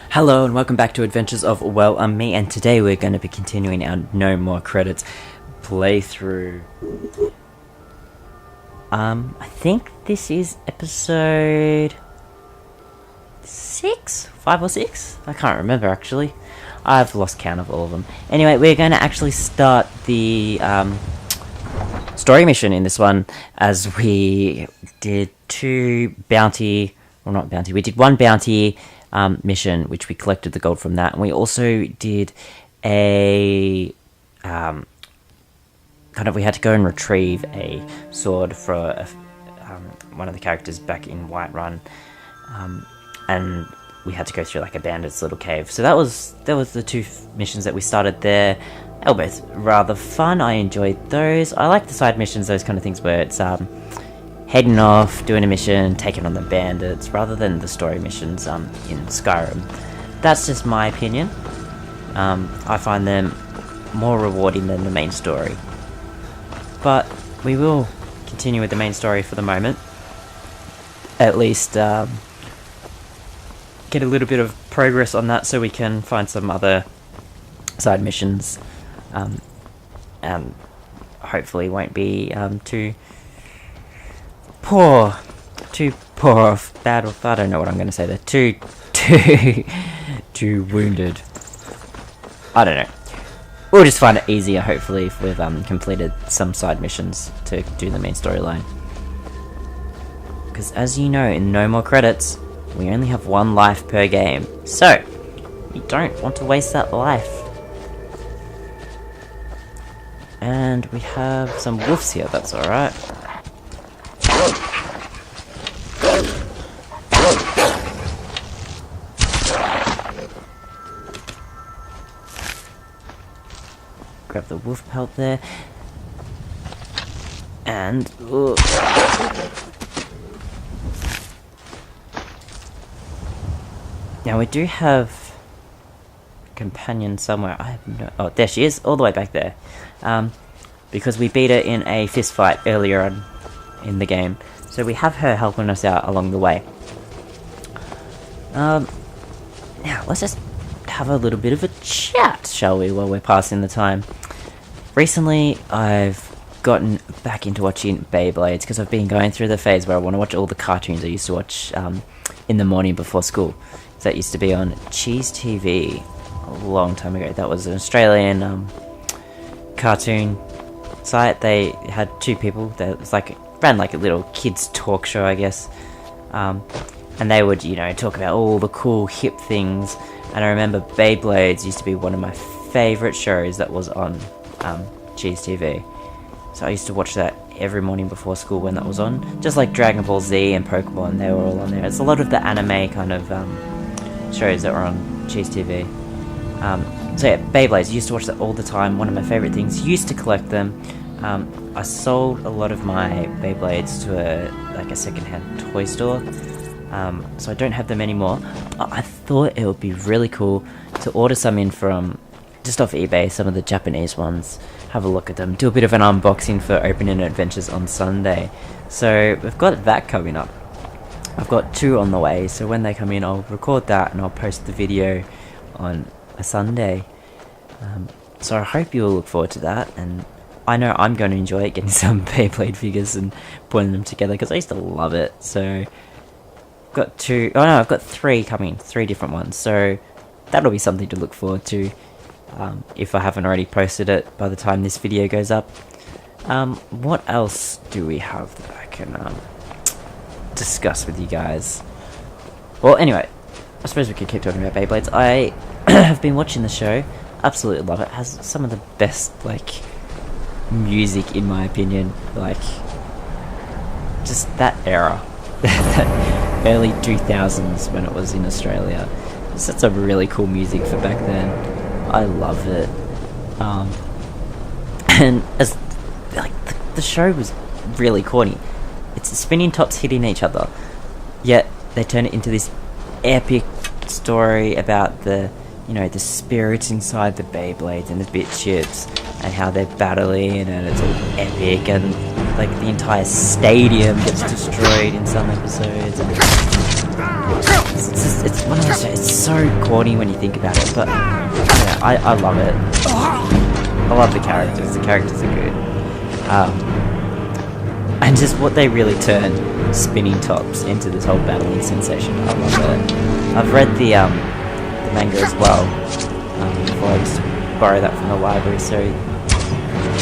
Hello and welcome back to Adventures of Me, and today we're going to be continuing our No More Credits playthrough. I think this is episode 5 or 6? I can't remember actually. I've lost count of all of them. Anyway, we're going to actually start the story mission in this one, as we did we did one bounty mission, which we collected the gold from that, and we also did a we had to go and retrieve a sword for one of the characters back in Whiterun, and we had to go through like a bandit's little cave. So that was the two missions that we started there. They were both rather fun. I enjoyed those. I like the side missions, those kind of things where it's heading off, doing a mission, taking on the bandits, rather than the story missions in Skyrim. That's just my opinion. I find them more rewarding than the main story. But we will continue with the main story for the moment. At least get a little bit of progress on that so we can find some other side missions. And hopefully won't be too poor off, bad off, I don't know what I'm going to say there, too wounded. I don't know. We'll just find it easier, hopefully, if we've completed some side missions to do the main storyline. Because as you know, in No More Credits, we only have one life per game, so you don't want to waste that life. And we have some wolves here, that's alright. Grab the wolf pelt there. And now we do have a companion somewhere. I have no... Oh, there she is, all the way back there. Because we beat her in a fist fight earlier on in the game. So we have her helping us out along the way. Now, let's just have a little bit of a chat, shall we, while we're passing the time. Recently, I've gotten back into watching Beyblades, because I've been going through the phase where I want to watch all the cartoons I used to watch in the morning before school. So that used to be on Cheese TV a long time ago. That was an Australian cartoon site. They had two people that was ran like a little kids talk show, I guess, and they would talk about all the cool hip things. And I remember Beyblades used to be one of my favourite shows that was on Cheese TV. So I used to watch that every morning before school when that was on, just like Dragon Ball Z and Pokemon. They were all on there. It's a lot of the anime kind of shows that were on Cheese TV. So yeah, Beyblades, used to watch that all the time. One of my favourite things. Used to collect them. I sold a lot of my Beyblades to a second-hand toy store, so I don't have them anymore. But I thought it would be really cool to order some in from just off eBay, some of the Japanese ones. Have a look at them. Do a bit of an unboxing for opening adventures on Sunday. So we've got that coming up. I've got 2 on the way. So when they come in, I'll record that and I'll post the video on a Sunday. So I hope you'll look forward to that, and I know I'm going to enjoy it, getting some Beyblade figures and putting them together, because I used to love it. So I've got 3 coming, 3 different ones, so that'll be something to look forward to, if I haven't already posted it by the time this video goes up. What else do we have that I can discuss with you guys? Well, anyway, I suppose we could keep talking about Beyblades. I have been watching the show, absolutely love it. It has some of the best, music, in my opinion. Just that era, that early 2000s when it was in Australia. That's some really cool music for back then. I love it. And as the show was really corny. It's the spinning tops hitting each other, yet they turn it into this epic story about the spirits inside the Beyblades and the bit chips, and how they're battling, and it's all epic, and the entire stadium gets destroyed in some episodes, and it's one of those shows. It's so corny when you think about it, but yeah, I love it. I love the characters. The characters are good. And just what they really turn spinning tops into this whole battling sensation. I love it. I've read the manga as well. Before I just borrow that from the library, so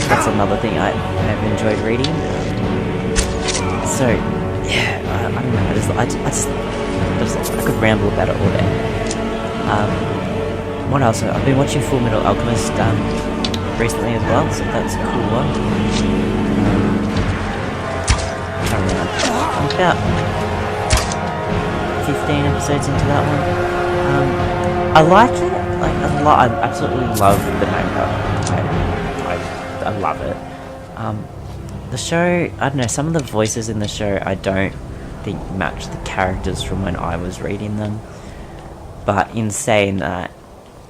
that's another thing I have enjoyed reading. So yeah, I don't know. I could ramble about it all day. What else? I've been watching Full Metal Alchemist recently as well, so that's a cool one. I'm about 15 episodes into that one. I like it. Like I absolutely love the manga. I love it. The show, I don't know, some of the voices in the show I don't think match the characters from when I was reading them. But in saying that,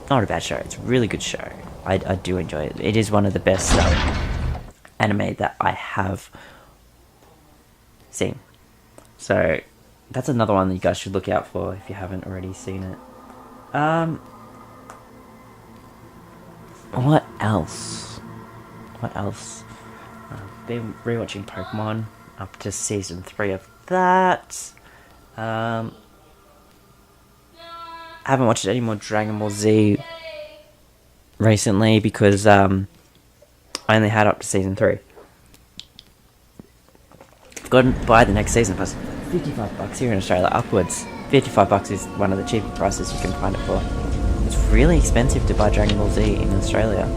not a bad show. It's a really good show. I do enjoy it. It is one of the best anime that I have seen. So that's another one that you guys should look out for if you haven't already seen it. What else? I've been rewatching Pokemon up to season 3 of that. I haven't watched any more Dragon Ball Z recently because I only had up to season 3. Go and buy the next season plus $55 here in Australia upwards. $55 is one of the cheaper prices you can find it for. It's really expensive to buy Dragon Ball Z in Australia,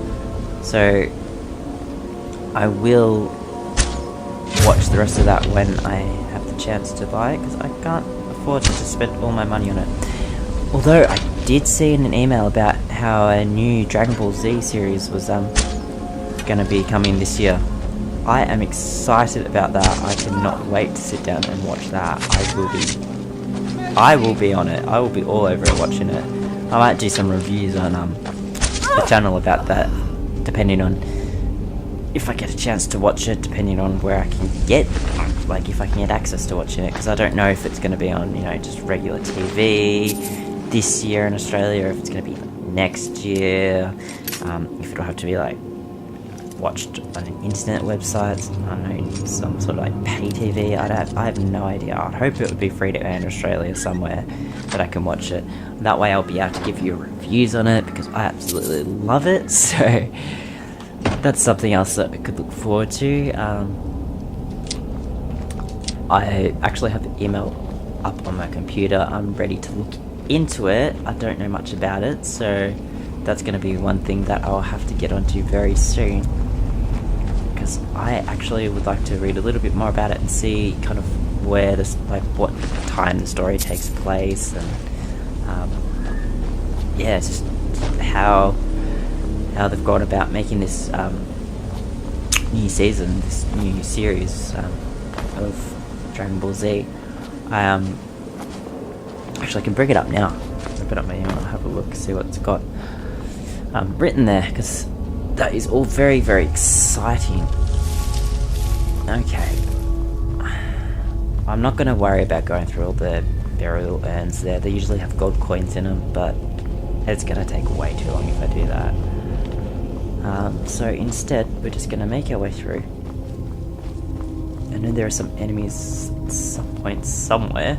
so I will watch the rest of that when I have the chance to buy it, because I can't afford to just spend all my money on it. Although I did see in an email about how a new Dragon Ball Z series was going to be coming this year. I am excited about that. I cannot wait to sit down and watch that. I will be on it. I will be all over it watching it. I might do some reviews on the channel about that, depending on if I get a chance to watch it, depending on where I can get, like if I can get access to watching it, because I don't know if it's going to be on, just regular TV this year in Australia, or if it's going to be next year, if it'll have to be like watched on an internet website, I don't know, some sort of like pay TV. I have no idea. I'd hope it would be free to air in Australia somewhere that I can watch it. That way I'll be able to give you reviews on it, because I absolutely love it. So that's something else that I could look forward to. I actually have the email up on my computer. I'm ready to look into it. I don't know much about it, so that's going to be one thing that I'll have to get onto very soon, because I actually would like to read a little bit more about it and see kind of where this, like what time the story takes place, and just how they've gone about making this new season, this new series of Dragon Ball Z. Actually, I can bring it up now. Open up my email and have a look, see what it's got written there, because that is all very, very exciting. Okay. I'm not going to worry about going through all the burial urns there. They usually have gold coins in them, but it's going to take way too long if I do that. So instead, we're just going to make our way through. I know there are some enemies at some point somewhere.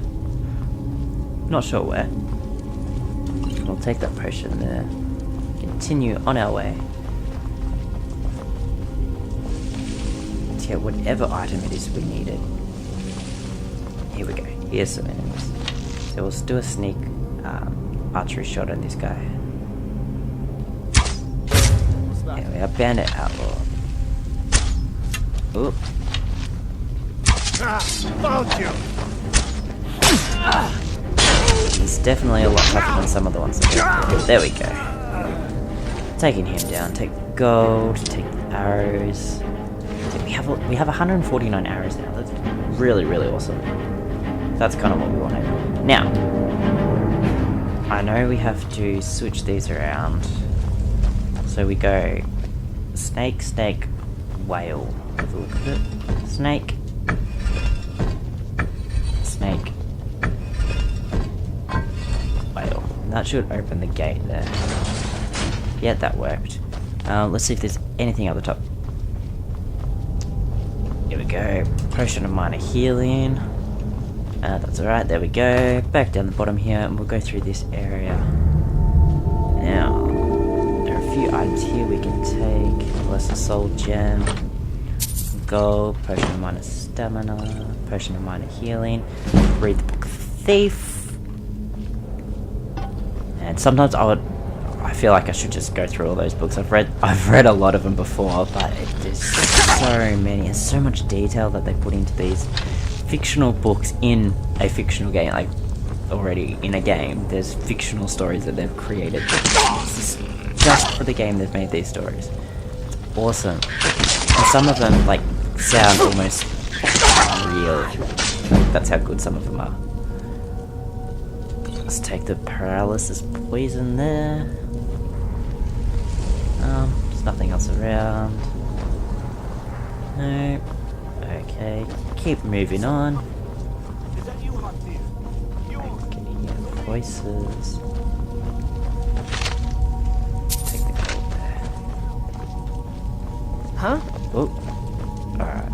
Not sure where. We'll take that potion there. Continue on our way to get whatever item it is we needed. Here we go. Here's some enemies. So we'll do a sneak archery shot on this guy. There we are, Bandit Outlaw. Oop. Found you. He's definitely a lot tougher than some of the ones that there we go. Taking him down. Take the gold, take the arrows. We have 149 arrows now. That's really, really awesome. That's kind of what we want to do. Now, I know we have to switch these around. So we go snake, snake, whale. Have a look at it. Snake. Snake. that should open the gate there. Yeah, that worked. Let's see if there's anything at the top. Here we go. Potion of minor healing. That's alright, there we go. Back down the bottom here, and we'll go through this area. Now, there are a few items here we can take. Lesser soul gem, gold, potion of minor stamina, potion of minor healing. Read the book of the thief. And sometimes I feel like I should just go through all those books. I've read a lot of them before, but there's so many, and so much detail that they put into these fictional books in a fictional game. Like, already in a game, there's fictional stories that they've created just for the game. They've made these stories. It's awesome, and some of them like sound almost real. That's how good some of them are. Let's take the paralysis poison there. There's nothing else around. No. Okay, keep moving on. Okay, voices. Take the gold there. Huh? Oh, alright.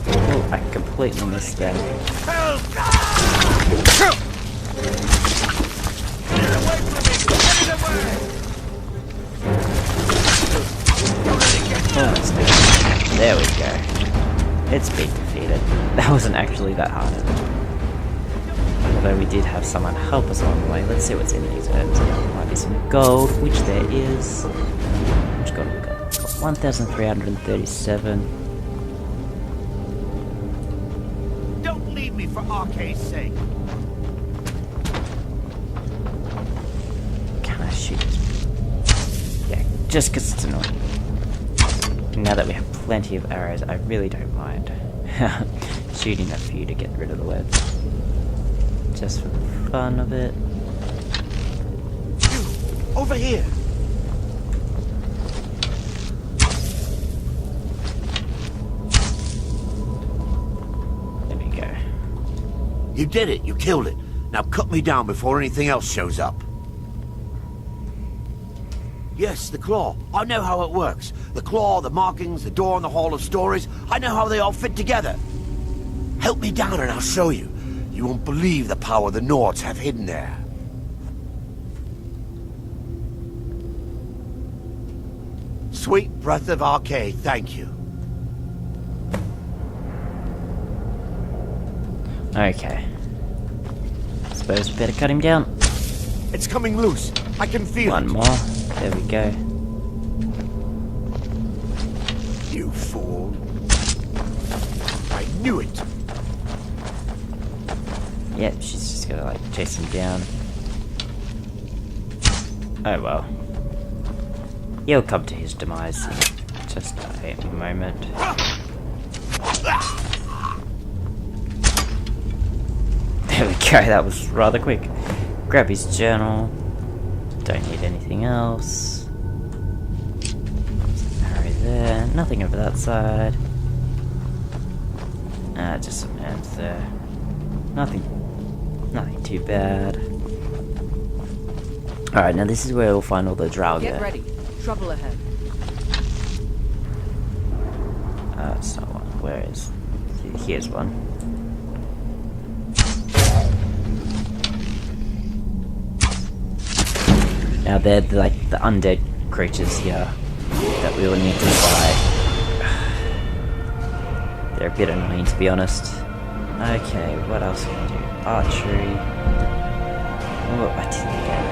Oh, I completely missed that. There we go. It's been defeated. That wasn't actually that hard. Although we did have someone help us along the way. Let's see what's in these herbs. There might be some gold, which there is. Which gold we got? 1,337. Don't leave me for Arcade's sake. Can I shoot this? Yeah, just because it's annoying. Now that we have plenty of arrows, I really don't mind shooting a few to get rid of the webs. Just for the fun of it. You, over here. There we go. You did it. You killed it. Now cut me down before anything else shows up. Yes, the claw. I know how it works. The claw, the markings, the door in the Hall of Stories. I know how they all fit together. Help me down and I'll show you. You won't believe the power the Nords have hidden there. Sweet breath of Arcade, thank you. Okay. Suppose we better cut him down. It's coming loose. I can feel One it. more. There we go. You fool. I knew it. Yep, she's just gonna like chase him down. Oh well. He'll come to his demise in just a moment. There we go, that was rather quick. Grab his journal. Don't need anything else. Arrow there. Nothing over that side. Just some herbs there. Nothing too bad. Alright, now this is where we'll find all the Draugr. Get ready. Trouble ahead. It's not one. Where is? Here's one. Now they're like the undead creatures here that we will need to fight. They're a bit annoying, to be honest. Okay, what else can we do? Archery. Oh, I did it again.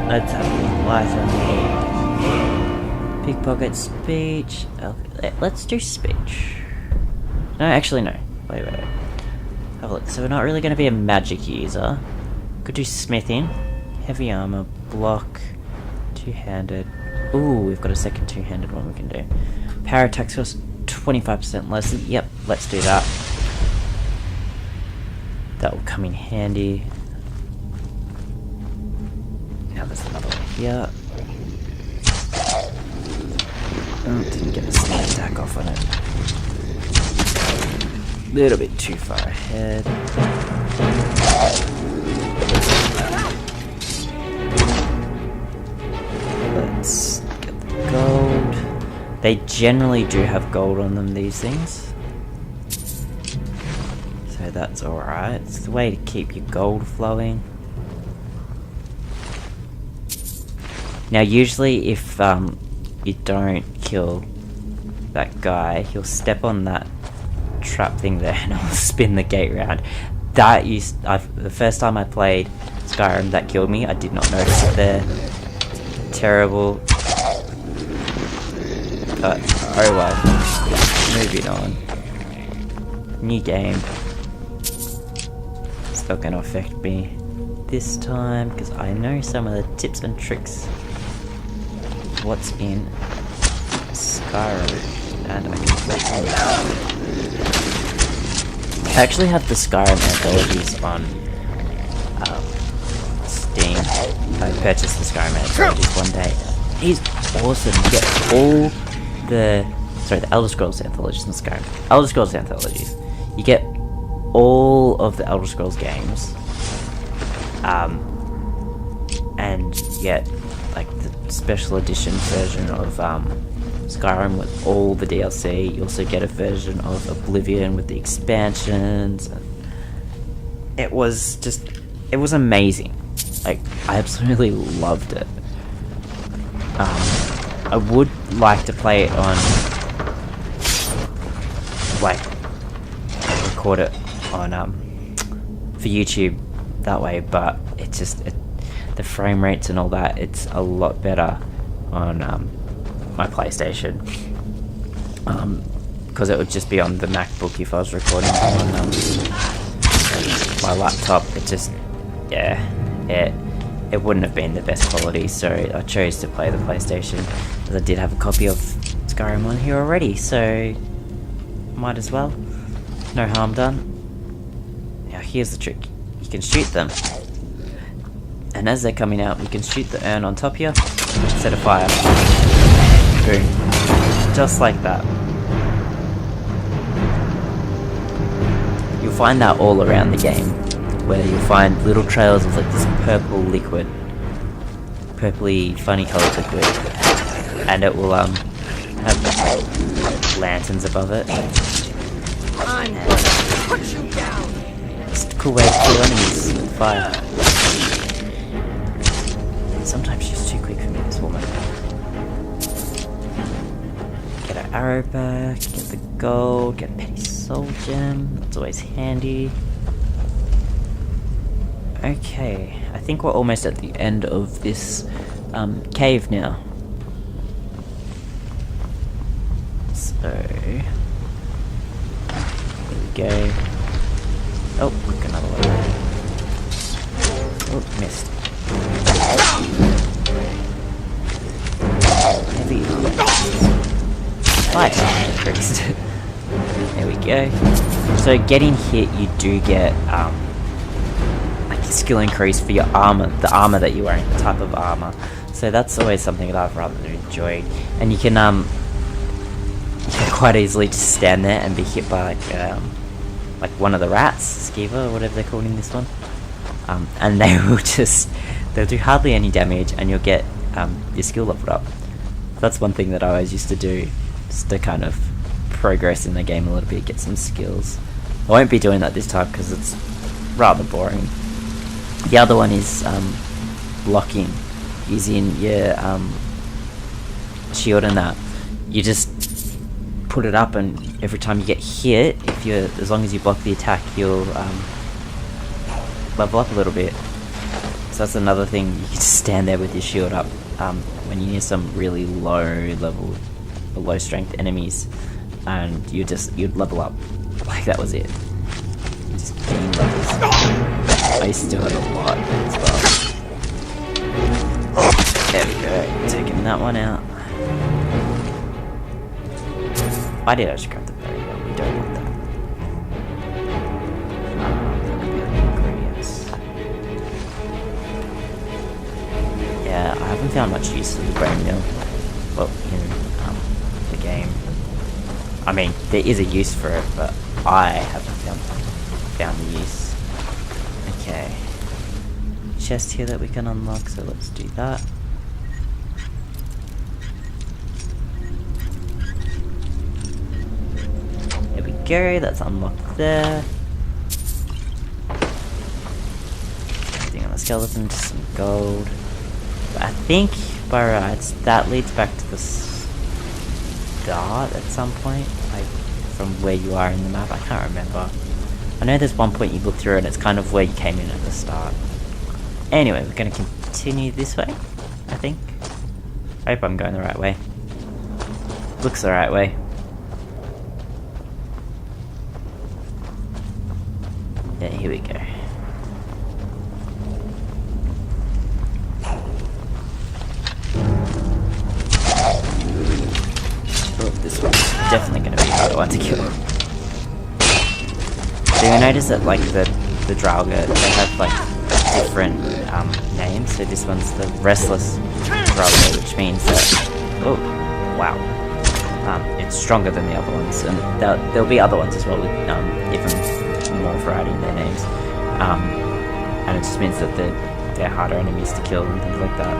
Let's have a light on me. Pickpocket, speech. Okay, let's do speech. No, actually no. Wait. Have a look. So we're not really going to be a magic user. Could do smithing. Heavy armor, block, two-handed. Ooh, we've got a second two-handed one we can do. Power attacks cost 25% less. Yep, let's do that. That will come in handy. Now there's another one here. Oh, didn't get a sneak attack off on it. Little bit too far ahead. Let's get the gold. They generally do have gold on them, these things. So that's alright. It's the way to keep your gold flowing. Now usually if you don't kill that guy, he'll step on that trap thing there and it'll spin the gate round. The first time I played Skyrim, that killed me. I did not notice it there. Terrible. But oh well. Moving on. New game. It's not going to affect me this time because I know some of the tips and tricks. What's in Skyrim, and I can play it. I actually have the Skyrim anthologies on Steam. I purchased the Skyrim anthologies one day. He's awesome. You get all the Elder Scrolls anthologies in Skyrim. Elder Scrolls anthologies. You get all of the Elder Scrolls games, and you get like the special edition version of Skyrim with all the DLC. You also get a version of Oblivion with the expansions. It was amazing. Like, I absolutely loved it. I would like to play it on, like, record it on for YouTube that way, but the frame rates and all that, it's a lot better on my PlayStation, because it would just be on the MacBook if I was recording on my laptop. It wouldn't have been the best quality, so I chose to play the PlayStation, as I did have a copy of Skyrim on here already, so might as well. No harm done. Now here's the trick. You can shoot them, and as they're coming out, you can shoot the urn on top here, set a fire. Boom. Just like that. You'll find that all around the game, where you'll find little trails of like this purple liquid, purpley funny coloured liquid, and it will have lanterns above it. I'm gonna put you down. It's a cool way to kill enemies with fire. Sometimes she's too quick for me, this woman. Get our arrow back, get the gold, get a petty soul gem. That's always handy. Okay, I think we're almost at the end of this cave now. So, here we go. Oh, look, another one. Oh, missed. Heavy. Fire increased. There we go. So, getting hit, you do get like a skill increase for your armor, the armor that you're wearing, the type of armor. So that's always something that I've rather enjoyed. And you can quite easily just stand there and be hit by like one of the rats, Skiva or whatever they're called in this one, and they'll do hardly any damage, and you'll get your skill leveled up. That's one thing that I always used to do, just to kind of progress in the game a little bit, get some skills. I won't be doing that this time because it's rather boring. The other one is blocking, using your shield and that. You just put it up, and every time you get hit, as long as you block the attack, you'll level up a little bit. So that's another thing. You can just stand there with your shield up when you're near some really low level or low strength enemies, and you'd level up. Like, that was it. You just gain levels. I still had a lot as well. There we go. Taking that one out. I did actually grab the berry though, we don't want that. That could be an ingredients. Yeah, I haven't found much use of the brain meal. Well, in I mean, there is a use for it, but I haven't found the use. Okay. Chest here that we can unlock, so let's do that. There we go, that's unlocked there. Everything on the skeleton, just some gold. But I think, by rights, that leads back to the start at some point, like from where you are in the map. I can't remember. I know there's one point you look through and it's kind of where you came in at the start. Anyway, we're going to continue this way, I think. I hope I'm going the right way. Looks the right way. Yeah, here we go. Oh, this one's definitely going to be a harder one to kill. So you notice that, like, the Draugr, they have, like, different names. So this one's the Restless Draugr, which means that, oh, wow, it's stronger than the other ones, and there'll be other ones as well with even more variety in their names, and it just means that they're harder enemies to kill and things like that.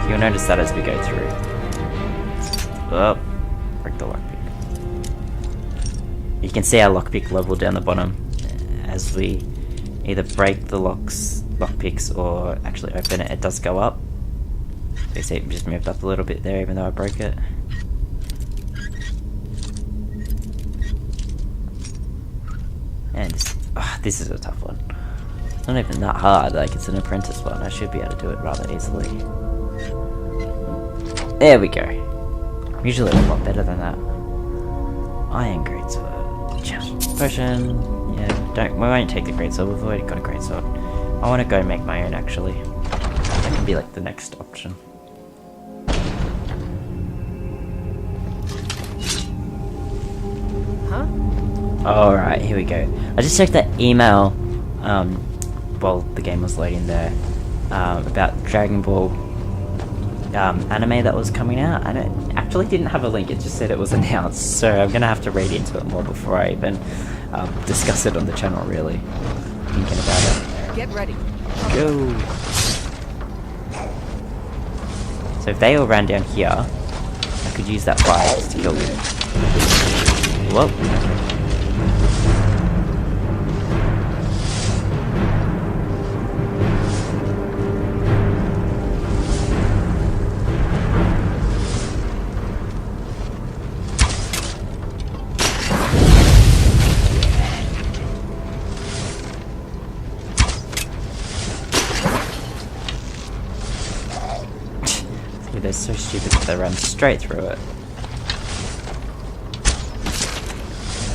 You'll notice that as we go through. Oh, break the lockpick. You can see our lockpick level down the bottom as we either break the lockpicks or actually open it. It does go up. You see it just moved up a little bit there even though I broke it. And this is a tough one. It's not even that hard, like it's an apprentice one. I should be able to do it rather easily. There we go. Usually a lot better than that. Iron greatsword. Potion. Yeah, we won't take the greatsword. We've already got a greatsword. I want to go make my own actually. That can be like the next option. Huh? Alright, here we go. I just checked that email while the game was loading there about Dragon Ball anime that was coming out, and it actually didn't have a link. It just said it was announced, so I'm gonna have to read into it more before I even discuss it on the channel, really. Thinking about it. Get ready. Go! So if they all ran down here, I could use that fire just to kill them. Whoa! They're so stupid that they run straight through it.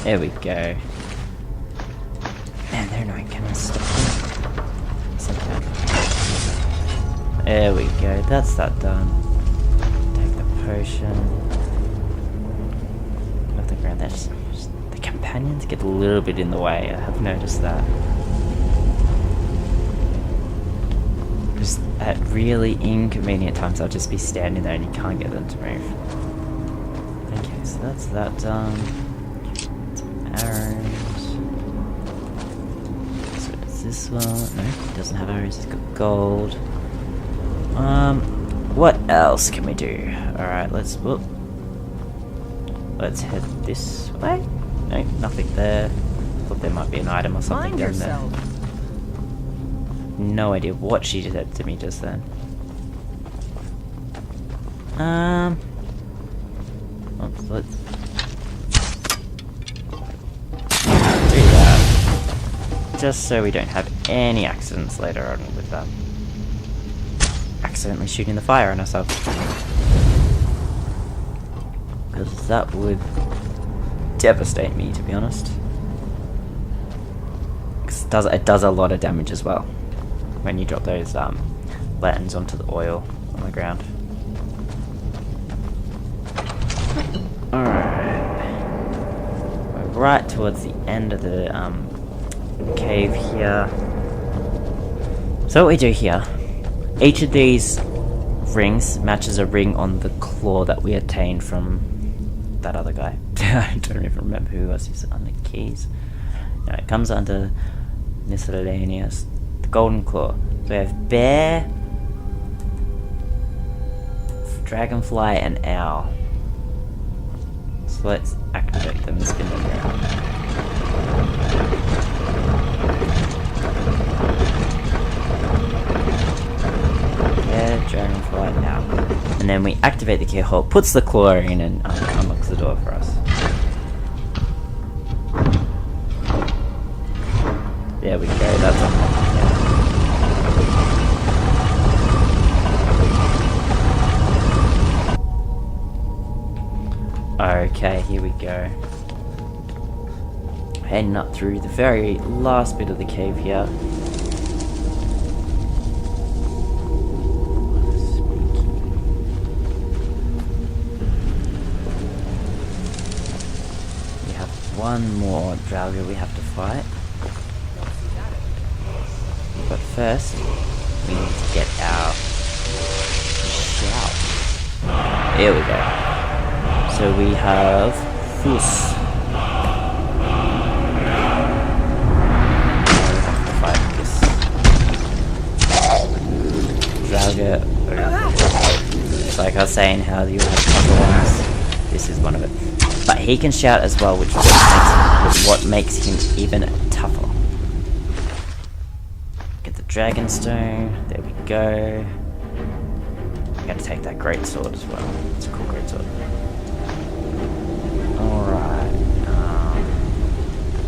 There we go. Man, they're annoying. Can I stop them? Somehow. There we go. That's that done. Take the potion. Off the ground. The companions get a little bit in the way. I have noticed that. Just at really inconvenient times, I'll just be standing there and you can't get them to move. Okay, so that's that done. Some arrows. So does this one? No, it doesn't have arrows, it's got gold. What else can we do? Alright, let's head this way. No, nothing there. Thought there might be an item or something Mind down yourself. there. No idea what she said to me just then. Let's do that. Just so we don't have any accidents later on with accidentally shooting the fire on ourselves. Because that would devastate me, to be honest. 'Cause it does a lot of damage as well when you drop those lanterns onto the oil on the ground. Alright. We're right towards the end of the cave here. So what we do here, each of these rings matches a ring on the claw that we attained from that other guy. I don't even remember who else is on the keys. No, it comes under miscellaneous. The golden claw. So we have bear, dragonfly, and owl. So let's activate them and spin them around. Bear, dragonfly, owl. And then we activate the keyhole, puts the claw in, and unlocks the door for us. There we go, that's unlocked. Okay, here we go. Heading up through the very last bit of the cave here. We have one more Draugr we have to fight. But first, we need to get our shout. Here we go. So we have Fus. Fight this Draugr. Like I was saying, how you have tougher ones. This is one of it. But he can shout as well, which is what makes him even tougher. Get the dragon stone. There we go. I'm gonna take that great sword as well. It's a cool great sword. Alright,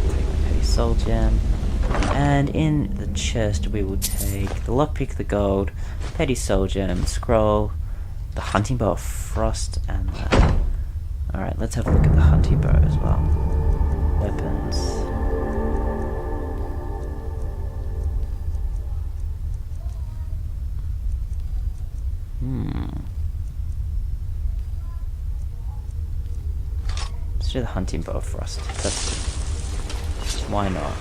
take the petty soul gem, and in the chest we will take the lockpick, the gold, petty soul gem, scroll, the hunting bow of frost, and that. Alright, let's have a look at the hunting bow as well. Weapons. Let's do the hunting bow of frost. That's why not?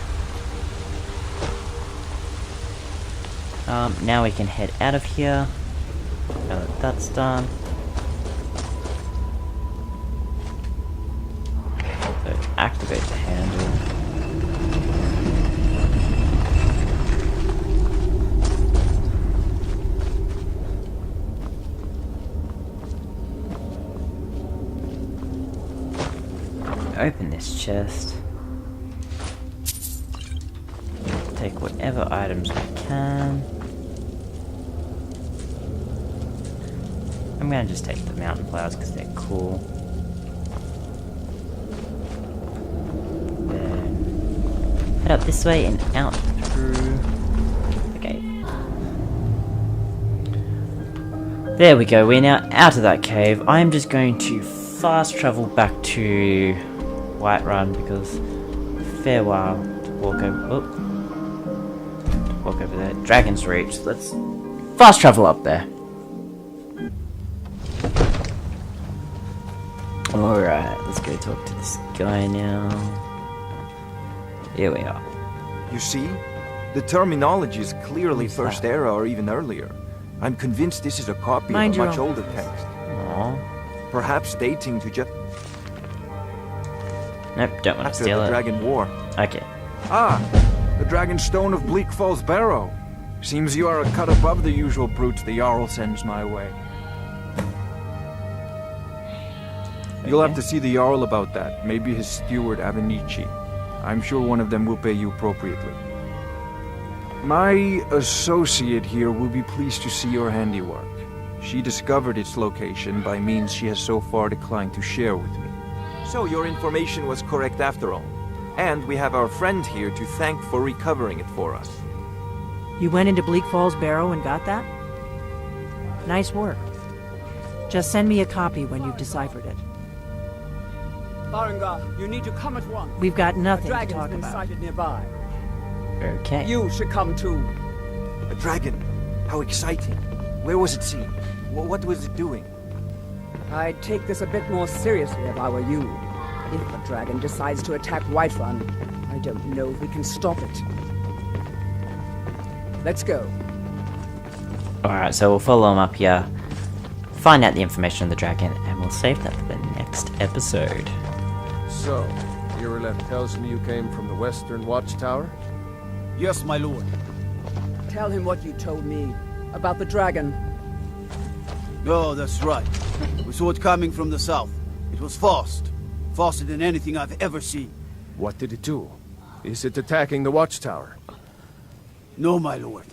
Now we can head out of here. Now that that's done. So activate the handle. Open this chest. Take whatever items we can. I'm gonna just take the mountain flowers because they're cool. Then head up this way and out through the gate. There we go, we're now out of that cave. I'm just going to fast travel back to Whiterun because a fair while to walk over there. Dragon's Reach. Let's fast travel up there. Alright, let's go talk to this guy now. Here we are. You see? The terminology is clearly First Era or even earlier. I'm convinced this is a copy of a much older text. Aww. Perhaps dating to just Nope, don't want to after steal the it. Dragon War. Okay. Ah, the Dragon Stone of Bleak Falls Barrow. Seems you are a cut above the usual brutes the Jarl sends my way. You'll have to see the Jarl about that. Maybe his steward Avenici. I'm sure one of them will pay you appropriately. My associate here will be pleased to see your handiwork. She discovered its location by means she has so far declined to share with me. So your information was correct after all. And we have our friend here to thank for recovering it for us. You went into Bleak Falls Barrow and got that? Nice work. Just send me a copy when you've deciphered it. Farengar, you need to come at once. We've got nothing to Dragon's talk been about. sighted nearby. Okay. You should come too. A dragon? How exciting. Where was it seen? What was it doing? I'd take this a bit more seriously if I were you. If a dragon decides to attack Whiterun, I don't know if we can stop it. Let's go. Alright, so we'll follow him up here, find out the information on the dragon, and we'll save that for the next next episode. So, Irileth tells me you came from the Western Watchtower? Yes, my lord. Tell him what you told me about the dragon. Oh, that's right. We saw it coming from the south. It was fast. Faster than anything I've ever seen. What did it do? Is it attacking the Watchtower? No, my lord.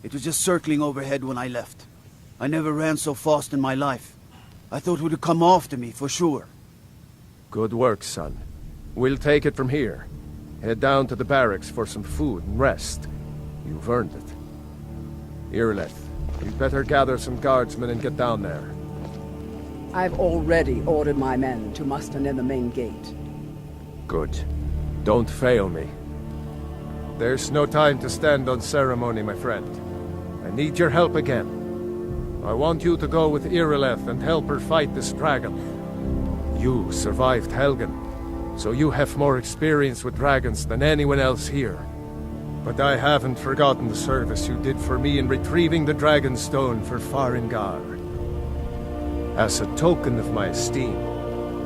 It was just circling overhead when I left. I never ran so fast in my life. I thought it would come after me, for sure. Good work, son. We'll take it from here. Head down to the barracks for some food and rest. You've earned it. Irileth, you'd better gather some guardsmen and get down there. I've already ordered my men to muster near the main gate. Good. Don't fail me. There's no time to stand on ceremony, my friend. I need your help again. I want you to go with Irileth and help her fight this dragon. You survived Helgen, so you have more experience with dragons than anyone else here. But I haven't forgotten the service you did for me in retrieving the Dragon Stone for Farengar. As a token of my esteem,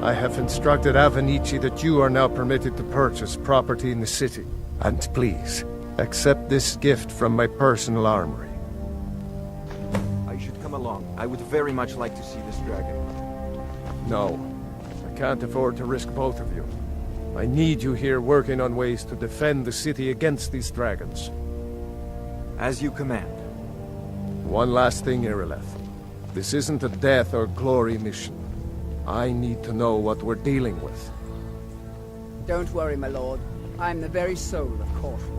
I have instructed Avenici that you are now permitted to purchase property in the city. And please, accept this gift from my personal armory. I should come along. I would very much like to see this dragon. No, I can't afford to risk both of you. I need you here working on ways to defend the city against these dragons. As you command. One last thing, Irileth. This isn't a death or glory mission. I need to know what we're dealing with. Don't worry, my lord. I'm the very soul of Corfu.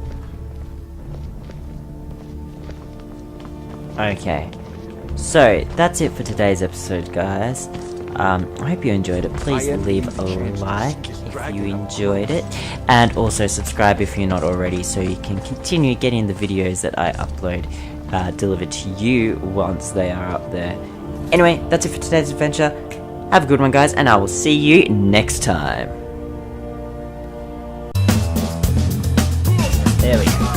Okay, so that's it for today's episode, guys. I hope you enjoyed it. Please leave a like if you enjoyed it, and also subscribe if you're not already, so you can continue getting the videos that I upload delivered to you once they are up there. Anyway, that's it for today's adventure. Have a good one, guys, and I will see you next time. There we go.